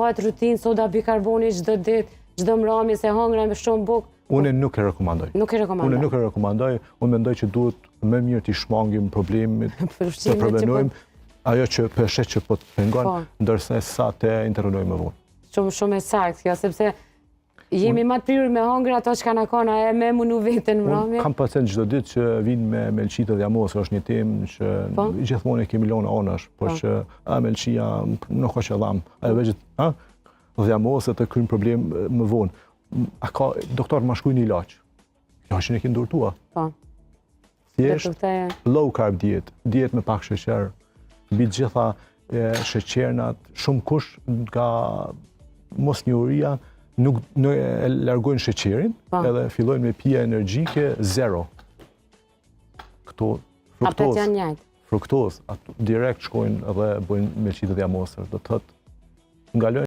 bëhet rutinë soda bikarboni çdo ditë, çdo mramje se hangra me shumë bukë. Unë nuk e rekomandoj. Unë nuk e rekomandoj, unë mendoj që duhet më mirë t'i shmangim problemit, të prevenojmë ajo që peshet që po të pengon, ndërsa sa të intervenojmë më vonë. Shumë e saktë kjo, sepse jemi më të prirur me hangër ato që kanë akona e me munu vetën mramje. Kam pacient çdo ditë që vinë me melqitë dhe amosë, është një temë që gjithmonë e kemi lënë anash, por që melqia nuk ka qëllam, ajo vetë dhe amosë të kryen problem më vonë. A ka doktor më shkruajnë ilaç. Ilaçin e ke ndurtua. Po. Thjesht low carb dietë me pak sheqer, mbi të gjitha sheqernat, shumë kush nga mosnjohuria nuk e largojnë sheqerin, edhe fillojnë me pije energjike zero. Këto fruktozë. Janë njëjtë. Fruktozë, direkt shkojnë edhe bëjnë melqitë dhe amosër. Do të thotë ngalojnë